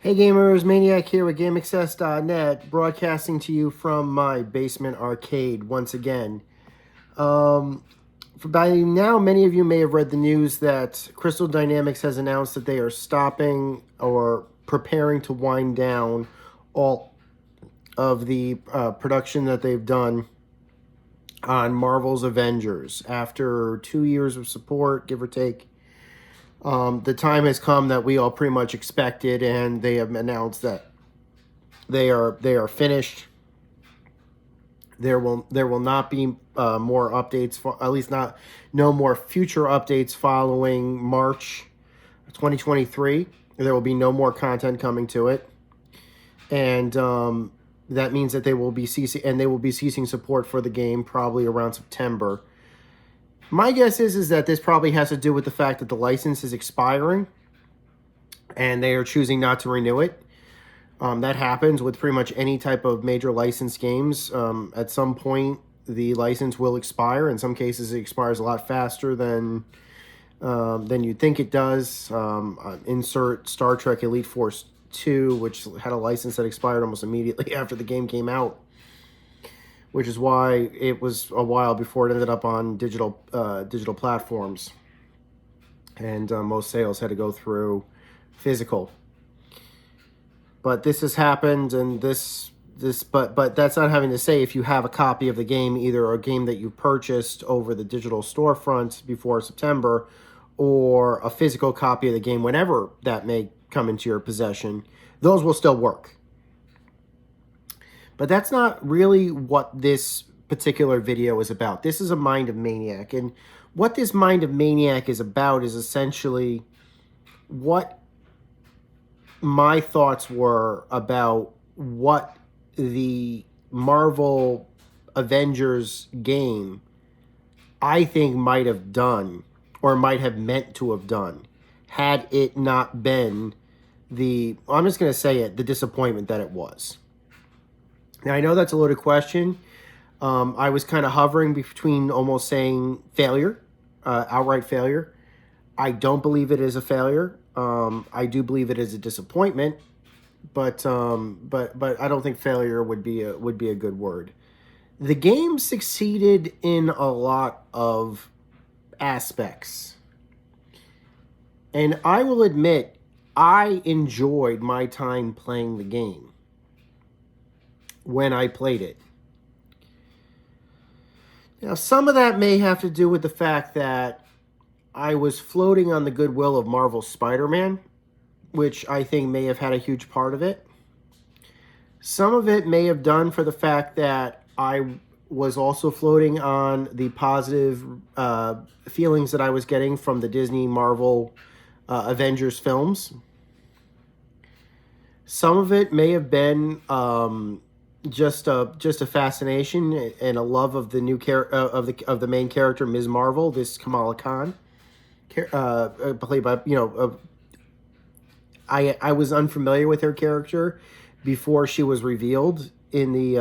Hey gamers, Maniac here with GameAccess.net, broadcasting to you from my basement arcade once again. By now, many of you may have read the news that Crystal Dynamics has announced that they are stopping or preparing to wind down all of the production that they've done on Marvel's Avengers after 2 years of support, give or take. The time has come that we all pretty much expected, and they have announced that they are finished. There will not be more updates, at least no more future updates following March 2023. There will be no more content coming to it, and that means that they will be ceasing support for the game probably around September. My guess is that this probably has to do with the fact that the license is expiring and they are choosing not to renew it. That happens with pretty much any type of major licensed games. At some point, the license will expire. In some cases, it expires a lot faster than you'd think it does. Insert Star Trek Elite Force 2, which had a license that expired almost immediately after the game came out, which is why it was a while before it ended up on digital platforms, and most sales had to go through physical. But this has happened, and but that's not having to say if you have a copy of the game, either a game that you purchased over the digital storefront before September, or a physical copy of the game whenever that may come into your possession, those will still work. But that's not really what this particular video is about. This is a Mind of Maniac, and what this Mind of Maniac is about is essentially what my thoughts were about what the Marvel Avengers game I think might have done, or might have meant to have done, had it not been I'm just going to say it, the disappointment that it was. Now, I know that's a loaded question. I was kind of hovering between almost saying failure, outright failure. I don't believe it is a failure. I do believe it is a disappointment, but I don't think failure would be a good word. The game succeeded in a lot of aspects, and I will admit I enjoyed my time playing the game when I played it. Now, some of that may have to do with the fact that I was floating on the goodwill of Marvel Spider-Man, which I think may have had a huge part of it. Some of it may have done for the fact that I was also floating on the positive feelings that I was getting from the Disney Marvel Avengers films. Some of it may have been just a fascination and a love of the new of the main character, Ms. Marvel, this Kamala Khan, played by I was unfamiliar with her character before she was revealed in the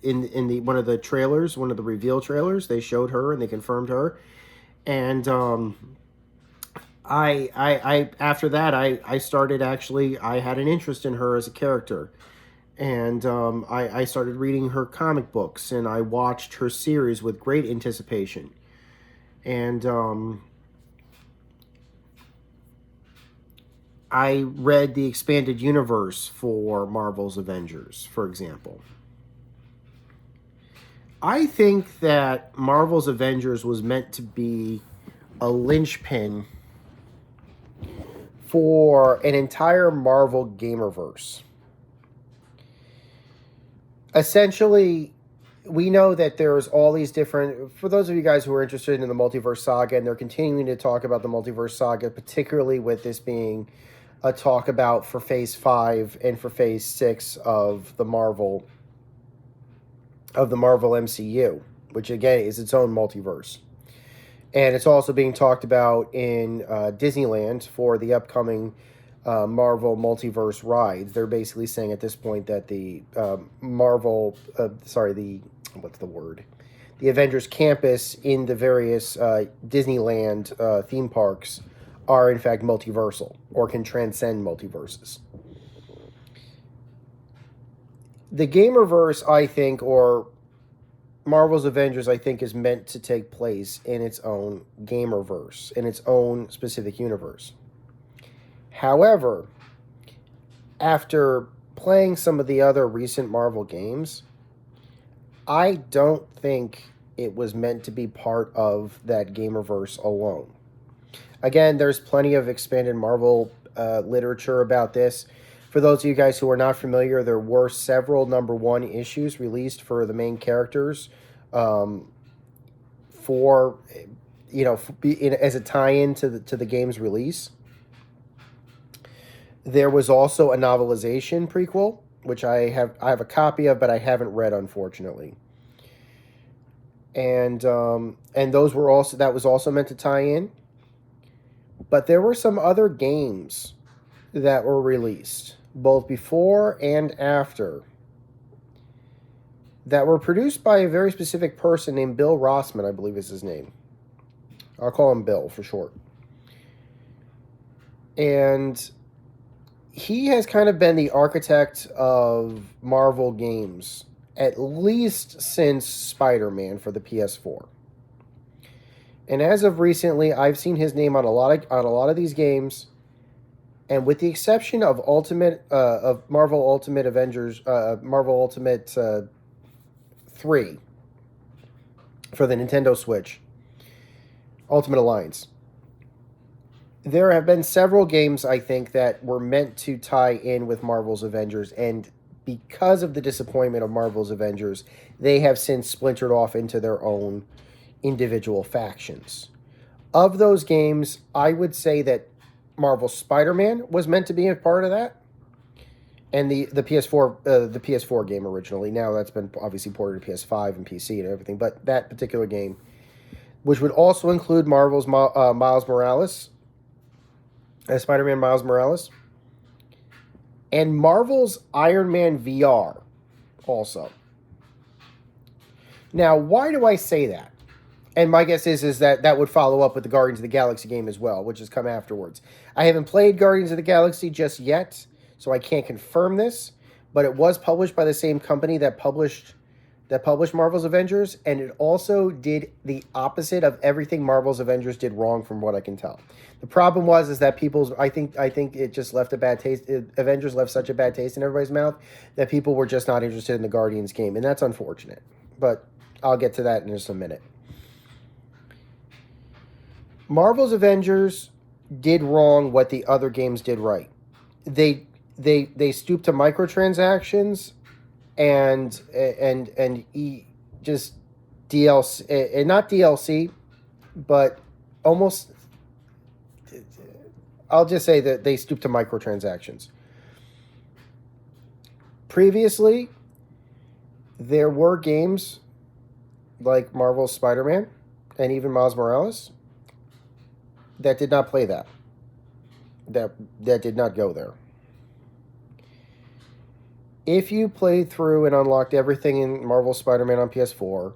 in the one of the trailers, one of the reveal trailers. They showed her and they confirmed her, and I after that I started I had an interest in her as a character. And I started reading her comic books, and I watched her series with great anticipation. And I read the expanded universe for Marvel's Avengers, for example. I think that Marvel's Avengers was meant to be a linchpin for an entire Marvel Gamerverse. Essentially, we know that there's all these different, for those of you guys who are interested in the multiverse saga, and they're continuing to talk about the multiverse saga, particularly with this being a talk about for phase 5 and for phase 6 of the Marvel MCU, which again is its own multiverse. And it's also being talked about in Disneyland for the upcoming Marvel multiverse rides. They're basically saying at this point that the the Avengers campus in the various Disneyland theme parks are in fact multiversal or can transcend multiverses. The Gamerverse, I think, or Marvel's Avengers, I think, is meant to take place in its own Gamerverse, in its own specific universe. However, after playing some of the other recent Marvel games, I don't think it was meant to be part of that Gamerverse alone. Again, there's plenty of expanded Marvel literature about this. For those of you guys who are not familiar, there were several #1 issues released for the main characters, for as a tie-in to the game's release. There was also a novelization prequel, which I have a copy of, but I haven't read, unfortunately. And those were also that was also meant to tie in. But there were some other games that were released, both before and after, that were produced by a very specific person named Bill Rossman, I believe is his name. I'll call him Bill for short. And he has kind of been the architect of Marvel games, at least since Spider-Man for the PS4. And as of recently, I've seen his name on a lot of these games, and with the exception of Marvel Ultimate Avengers, Marvel Ultimate 3 for the Nintendo Switch, Ultimate Alliance, there have been several games, I think, that were meant to tie in with Marvel's Avengers, and because of the disappointment of Marvel's Avengers, they have since splintered off into their own individual factions. Of those games, I would say that Marvel Spider-Man was meant to be a part of that, and the PS4 game originally. Now that's been obviously ported to PS5 and PC and everything, but that particular game, which would also include Marvel's Miles Morales, Spider-Man Miles Morales, and Marvel's Iron Man VR also. Now, why do I say that? And my guess is that would follow up with the Guardians of the Galaxy game as well, which has come afterwards. I haven't played Guardians of the Galaxy just yet, so I can't confirm this, but it was published by the same company that published Marvel's Avengers, and it also did the opposite of everything Marvel's Avengers did wrong, from what I can tell. The problem is that I think it just left a bad taste. Avengers left such a bad taste in everybody's mouth that people were just not interested in the Guardians game, and that's unfortunate. But I'll get to that in just a minute. Marvel's Avengers did wrong what the other games did right. They stooped to microtransactions and just DLC, and not DLC, but almost. I'll just say that they stooped to microtransactions. Previously, there were games like Marvel's Spider-Man and even Miles Morales that did not play that. That did not go there. If you played through and unlocked everything in Marvel Spider-Man on PS4,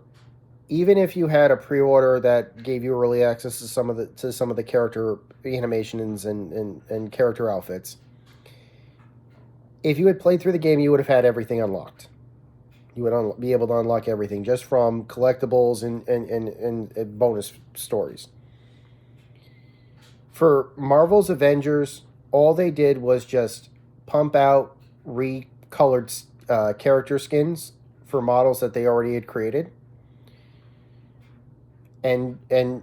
even if you had a pre-order that gave you early access to some of the character animations and character outfits, if you had played through the game, you would have had everything unlocked. You would be able to unlock everything just from collectibles and bonus stories. For Marvel's Avengers, all they did was just pump out recolored character skins for models that they already had created, and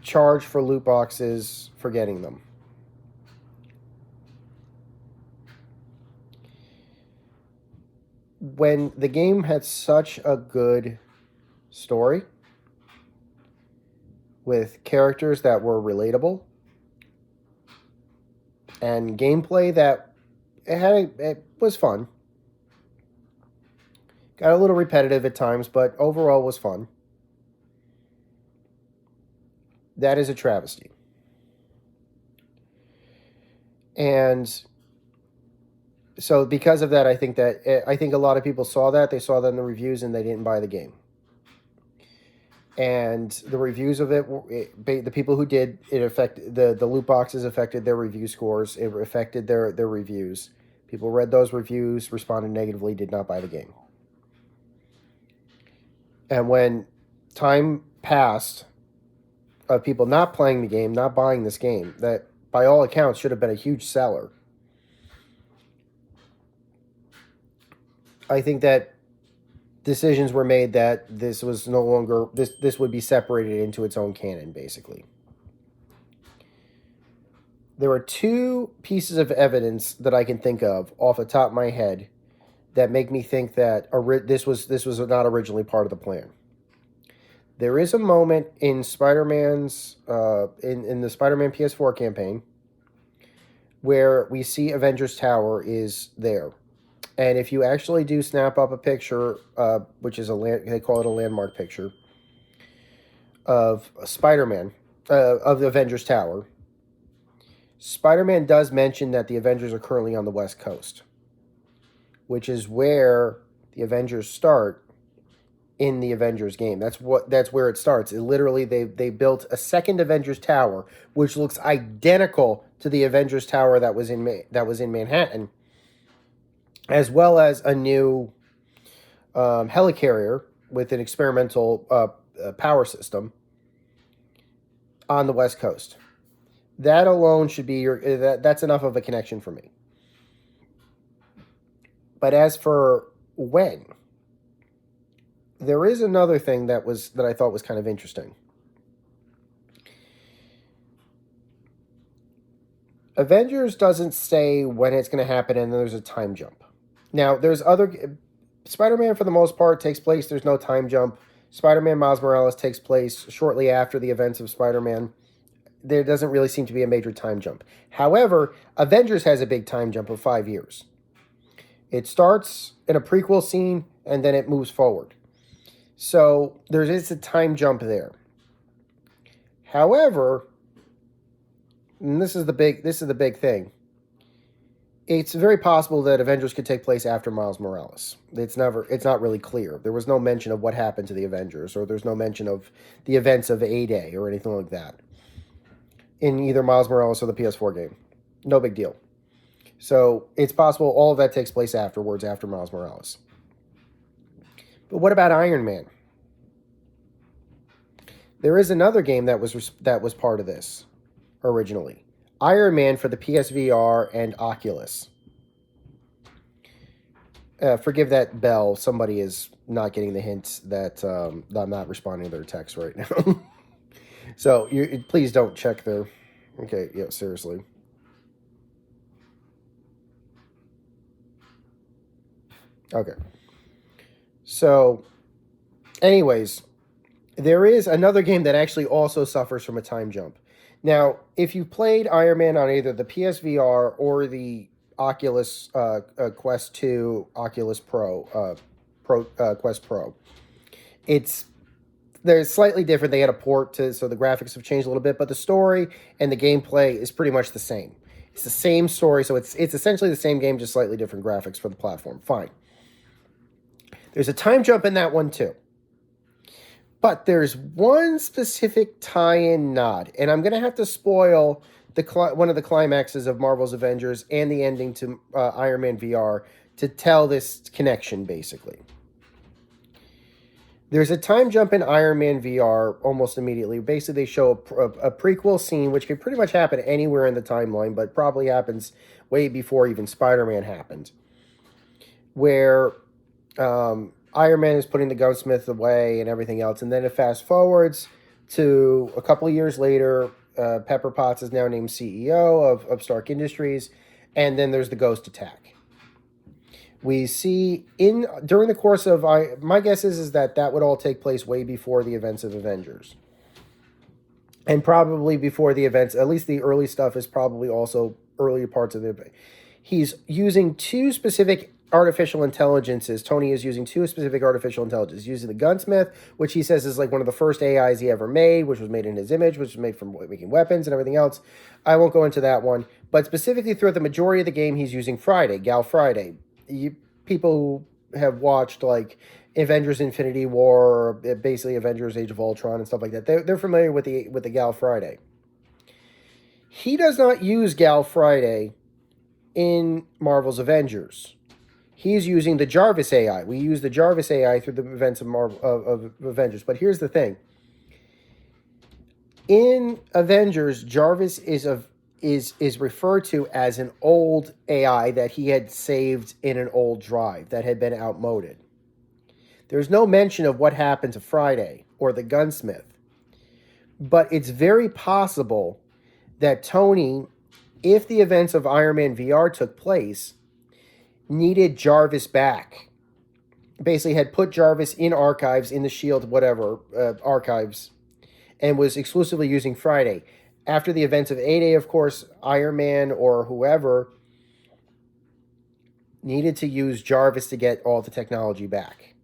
charge for loot boxes for getting them. When the game had such a good story with characters that were relatable and gameplay that it was fun. Got a little repetitive at times, but overall was fun. That is a travesty. And so because of that, I think a lot of people saw that. They saw that in the reviews and they didn't buy the game. And the reviews of the people who did, it affected the loot boxes, affected their review scores. It affected their reviews People read those reviews, responded negatively, did not buy the game. And when time passed of people not playing the game, not buying this game, that by all accounts should have been a huge seller, I think that decisions were made that this was no longer, this would be separated into its own canon, basically. There are two pieces of evidence that I can think of off the top of my head that make me think that this was not originally part of the plan. There is a moment in Spider-Man's in the Spider-Man PS4 campaign where we see Avengers Tower is there. And if you actually do snap up a picture, which is they call it a landmark picture of Spider-Man, of the Avengers Tower, Spider-Man does mention that the Avengers are currently on the West Coast, which is where the Avengers start in the Avengers game. That's where it starts. Literally, they built a second Avengers Tower, which looks identical to the Avengers Tower that was in Manhattan, as well as a new helicarrier with an experimental power system on the West Coast. That alone should be that's enough of a connection for me. But as for when, there is another thing that I thought was kind of interesting. Avengers doesn't say when it's going to happen, and then there's a time jump. Now, there's other... Spider-Man, for the most part, takes place. There's no time jump. Spider-Man Miles Morales takes place shortly after the events of Spider-Man. There doesn't really seem to be a major time jump. However, Avengers has a big time jump of 5 years. It starts in a prequel scene, and then it moves forward. So there is a time jump there. However, and this is the big thing. It's very possible that Avengers could take place after Miles Morales. It's not really clear. There was no mention of what happened to the Avengers, or there's no mention of the events of A-Day or anything like that in either Miles Morales or the PS4 game. No big deal. So it's possible all of that takes place afterwards, after Miles Morales. But what about Iron Man? There is another game that was part of this originally. Iron Man for the PSVR and Oculus. Forgive that bell. Somebody is not getting the hint that I'm not responding to their text right now. So please don't check their... Okay, yeah, seriously. Okay. So, anyways, there is another game that actually also suffers from a time jump. Now, if you played Iron Man on either the PSVR or the Oculus Quest 2, Oculus Pro, Quest Pro, they're slightly different. They had a port so the graphics have changed a little bit, but the story and the gameplay is pretty much the same. It's the same story, so it's essentially the same game, just slightly different graphics for the platform. Fine. There's a time jump in that one too. But there's one specific tie-in nod, and I'm going to have to spoil one of the climaxes of Marvel's Avengers and the ending to Iron Man VR to tell this connection, basically. There's a time jump in Iron Man VR almost immediately. Basically, they show a prequel scene, which could pretty much happen anywhere in the timeline, but probably happens way before even Spider-Man happened, where Iron Man is putting the gunsmith away and everything else, and then it fast forwards to a couple of years later. Pepper Potts is now named CEO of Stark Industries, and then there's the Ghost attack. We see during the course of my guess is that would all take place way before the events of Avengers, and probably before the events. At least the early stuff is probably also earlier parts of the. He's using two specific artificial intelligences. Tony is using two specific artificial intelligences. He's using the gunsmith, which he says is like one of the first AIs he ever made, which was made in his image, which was made from making weapons and everything else. I won't go into that one, but specifically throughout the majority of the game, he's using Gal Friday. People who have watched like Avengers Infinity War, or basically Avengers Age of Ultron and stuff like that, they're familiar with the Gal Friday. He does not use Gal Friday in Marvel's Avengers. He's using the Jarvis AI. We use the Jarvis AI through the events of Avengers. But here's the thing. In Avengers, Jarvis is referred to as an old AI that he had saved in an old drive that had been outmoded. There's no mention of what happened to Friday or the gunsmith. But it's very possible that Tony, if the events of Iron Man VR took place, needed Jarvis back. Basically had put Jarvis in archives, in the SHIELD, whatever, archives, and was exclusively using Friday. After the events of 8A, of course, Iron Man or whoever needed to use Jarvis to get all the technology back.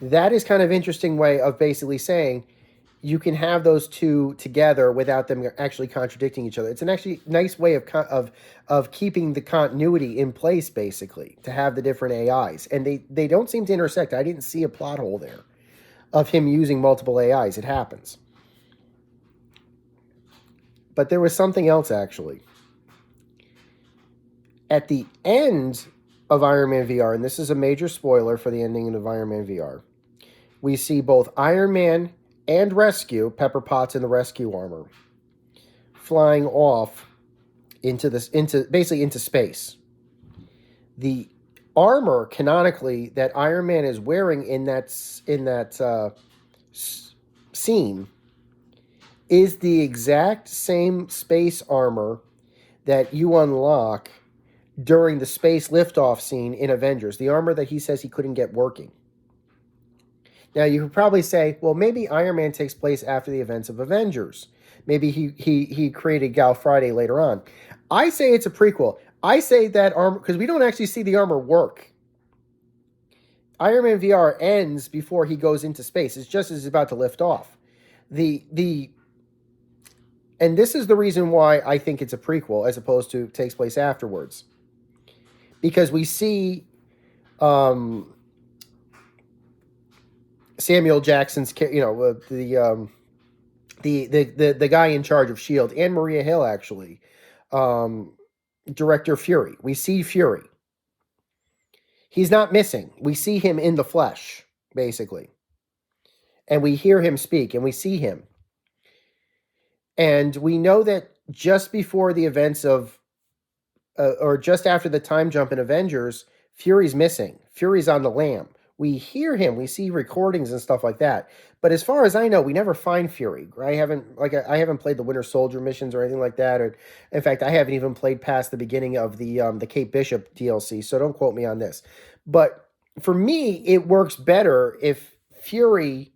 That is kind of an interesting way of basically saying you can have those two together without them actually contradicting each other. It's an actually nice way of keeping the continuity in place, basically, to have the different AIs. And they don't seem to intersect. I didn't see a plot hole there of him using multiple AIs. It happens. But there was something else, actually. At the end of Iron Man VR, and this is a major spoiler for the ending of Iron Man VR, we see both Iron Man and Rescue, Pepper Potts in the rescue armor, flying off into space. The armor, canonically, that Iron Man is wearing in that scene is the exact same space armor that you unlock during the space liftoff scene in Avengers. The armor that he says he couldn't get working. Now, you could probably say, well, maybe Iron Man takes place after the events of Avengers. Maybe he created Gal Friday later on. I say it's a prequel. I say that armor, because we don't actually see the armor work. Iron Man VR ends before he goes into space. It's just as he's about to lift off. And this is the reason why I think it's a prequel as opposed to takes place afterwards. Because we see Samuel Jackson's, the guy in charge of SHIELD, and Maria Hill, actually, Director Fury. We see Fury. He's not missing. We see him in the flesh, basically. And we hear him speak, and we see him. And we know that just before the events of, or just after the time jump in Avengers, Fury's missing. Fury's on the lam. We hear him. We see recordings and stuff like that. But as far as I know, we never find Fury. I haven't played the Winter Soldier missions or anything like that. Or, in fact, I haven't even played past the beginning of the Kate Bishop DLC. So don't quote me on this. But for me, it works better if Fury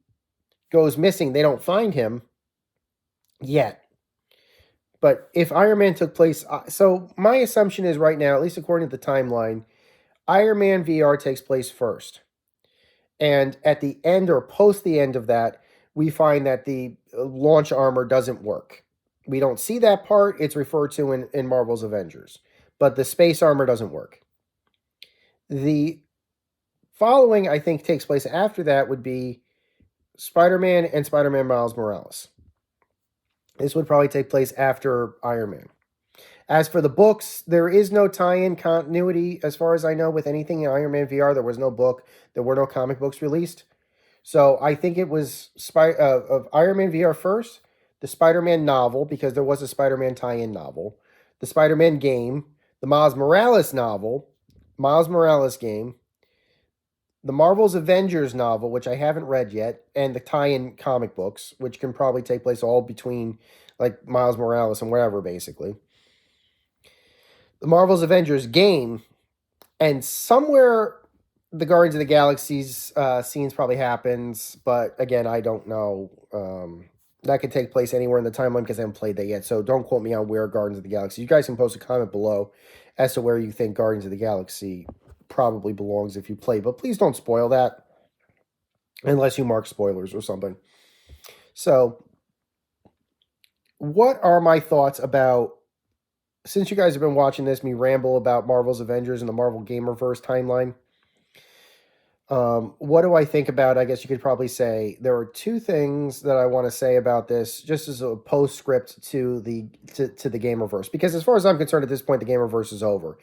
goes missing. They don't find him yet. But if Iron Man took place, so my assumption is right now, at least according to the timeline, Iron Man VR takes place first. And at the end or post the end of that, we find that the launch armor doesn't work. We don't see that part. It's referred to in Marvel's Avengers. But the space armor doesn't work. The following, I think, takes place after that would be Spider-Man and Spider-Man Miles Morales. This would probably take place after Iron Man. As for the books, there is no tie-in continuity, as far as I know, with anything in Iron Man VR. There was no book. There were no comic books released. So I think it was of Iron Man VR first, the Spider-Man novel, because there was a Spider-Man tie-in novel, the Spider-Man game, the Miles Morales novel, Miles Morales game, the Marvel's Avengers novel, which I haven't read yet, and the tie-in comic books, which can probably take place all between like Miles Morales and wherever, basically. The Marvel's Avengers game, and somewhere the Guardians of the Galaxy's scenes probably happens, but again, I don't know. That could take place anywhere in the timeline because I haven't played that yet, so don't quote me on where Guardians of the Galaxy. You guys can post a comment below as to where you think Guardians of the Galaxy probably belongs if you play, but please don't spoil that unless you mark spoilers or something. So, what are my thoughts about, since you guys have been watching this, me ramble about Marvel's Avengers and the Marvel Gamerverse timeline? What do I think about? I guess you could probably say there are two things that I want to say about this, just as a postscript to the Gamerverse. Because as far as I'm concerned, at this point, the Gamerverse is over.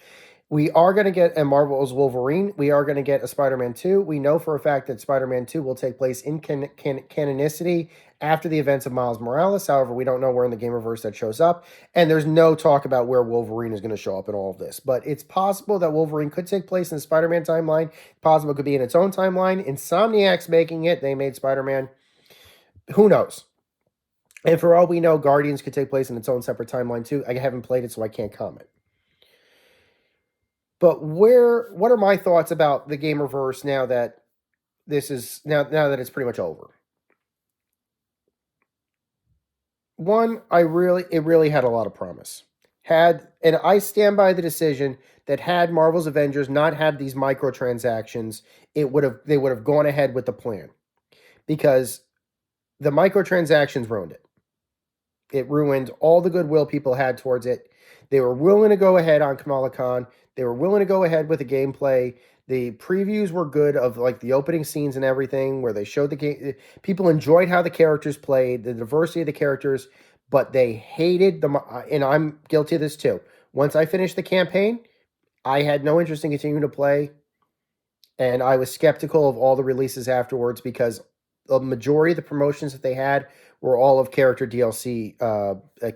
We are going to get a Marvel's Wolverine. We are going to get a Spider-Man 2. We know for a fact that Spider-Man 2 will take place in canonicity after the events of Miles Morales. However, we don't know where in the Gamerverse that shows up. And there's no talk about where Wolverine is going to show up in all of this. But it's possible that Wolverine could take place in the Spider-Man timeline. Possible it could be in its own timeline. Insomniac's making it. They made Spider-Man. Who knows? And for all we know, Guardians could take place in its own separate timeline too. I haven't played it, so I can't comment. But what are my thoughts about the Gamerverse now that now that it's pretty much over? One, it really had a lot of promise. And I stand by the decision that had Marvel's Avengers not had these microtransactions, they would have gone ahead with the plan. Because the microtransactions ruined it. It ruined all the goodwill people had towards it. They were willing to go ahead on Kamala Khan. They were willing to go ahead with the gameplay. The previews were good of like the opening scenes and everything where they showed the game. People enjoyed how the characters played, the diversity of the characters, but they hated and I'm guilty of this too. Once I finished the campaign, I had no interest in continuing to play, and I was skeptical of all the releases afterwards because the majority of the promotions that they had were all of character DLC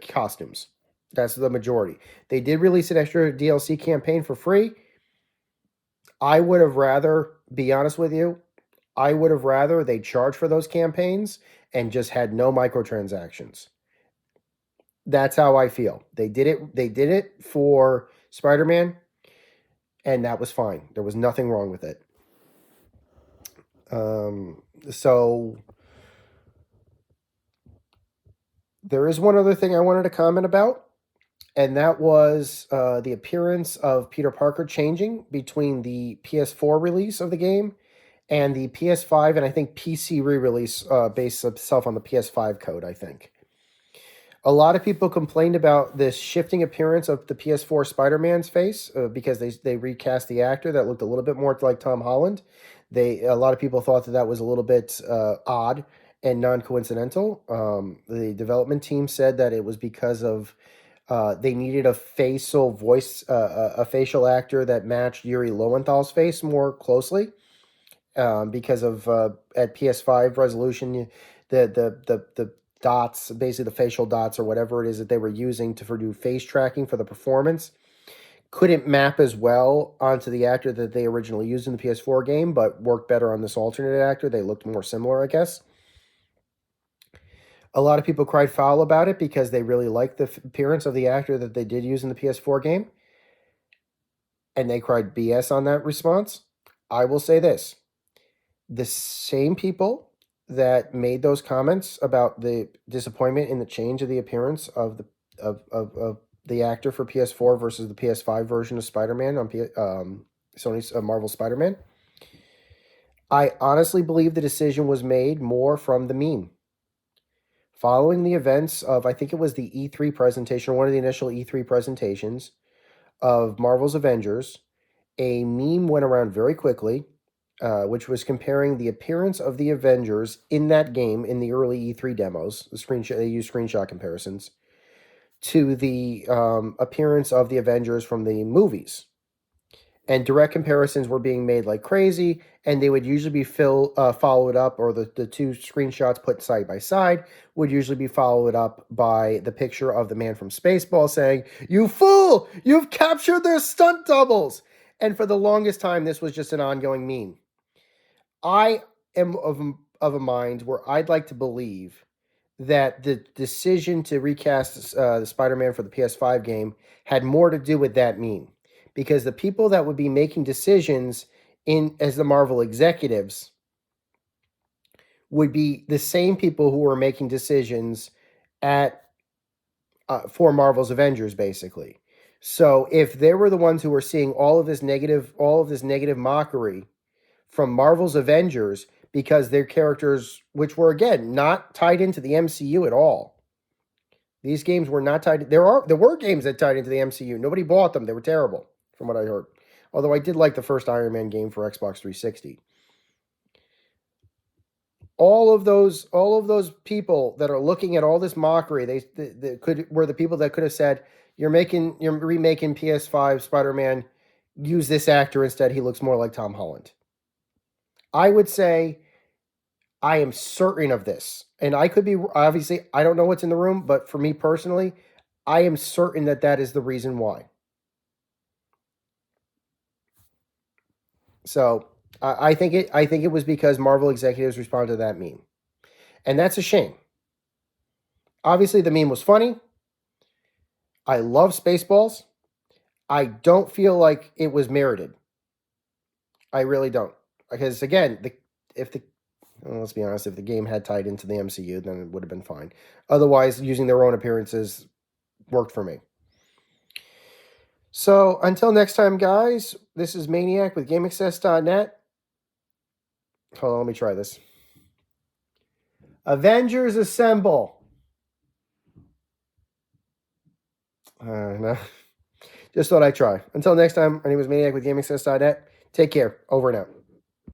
costumes. That's the majority. They did release an extra DLC campaign for free. I would have rather, be honest with you, I would have rather they charged for those campaigns and just had no microtransactions. That's how I feel. They did it for Spider-Man, and that was fine. There was nothing wrong with it. So there is one other thing I wanted to comment about, and that was the appearance of Peter Parker changing between the PS4 release of the game and the PS5 and I think PC re-release based itself on the PS5 code, I think. A lot of people complained about this shifting appearance of the PS4 Spider-Man's face because they recast the actor that looked a little bit more like Tom Holland. A lot of people thought that was a little bit odd and non-coincidental. The development team said that it was because of they needed a facial voice, a facial actor that matched Yuri Lowenthal's face more closely because of at PS5 resolution, the dots, basically the facial dots or whatever it is that they were using to do face tracking for the performance, couldn't map as well onto the actor that they originally used in the PS4 game, but worked better on this alternate actor. They looked more similar, I guess. A lot of people cried foul about it because they really liked the appearance of the actor that they did use in the PS4 game. And they cried BS on that response. I will say this. The same people that made those comments about the disappointment in the change of the appearance of the actor for PS4 versus the PS5 version of Spider-Man on Sony's Marvel Spider-Man, I honestly believe the decision was made more from the meme. Following the events of, I think it was the E3 presentation, one of the initial E3 presentations of Marvel's Avengers, a meme went around very quickly, which was comparing the appearance of the Avengers in that game in the early E3 demos. They used screenshot comparisons to the appearance of the Avengers from the movies. And direct comparisons were being made like crazy, and they would usually be followed up, or the two screenshots put side by side would usually be followed up by the picture of the man from Spaceball saying, "You fool! You've captured their stunt doubles!" And for the longest time, this was just an ongoing meme. I am of a mind where I'd like to believe that the decision to recast the Spider-Man for the PS5 game had more to do with that meme. Because the people that would be making decisions as the Marvel executives would be the same people who were making decisions for Marvel's Avengers, basically. So if they were the ones who were seeing all of this negative mockery from Marvel's Avengers because their characters, which were again not tied into the MCU at all. These games were not tied. There were games that tied into the MCU. Nobody bought them. They were terrible, from what I heard. Although I did like the first Iron Man game for Xbox 360. all of those people that are looking at all this mockery, they were the people that could have said, you're remaking PS5 Spider-Man, use this actor instead, he looks more like Tom Holland. I would say I am certain of this. And I could be, obviously, I don't know what's in the room, but for me personally, I am certain that that is the reason why. So I think it was because Marvel executives responded to that meme. And that's a shame. Obviously, the meme was funny. I love Spaceballs. I don't feel like it was merited. I really don't. Because again, let's be honest, if the game had tied into the MCU, then it would have been fine. Otherwise, using their own appearances worked for me. So until next time, guys, this is Maniac with GameAccess.net. Hold on, let me try this. Avengers Assemble. No. Just thought I'd try. Until next time, my name is Maniac with GameAccess.net. Take care. Over and out.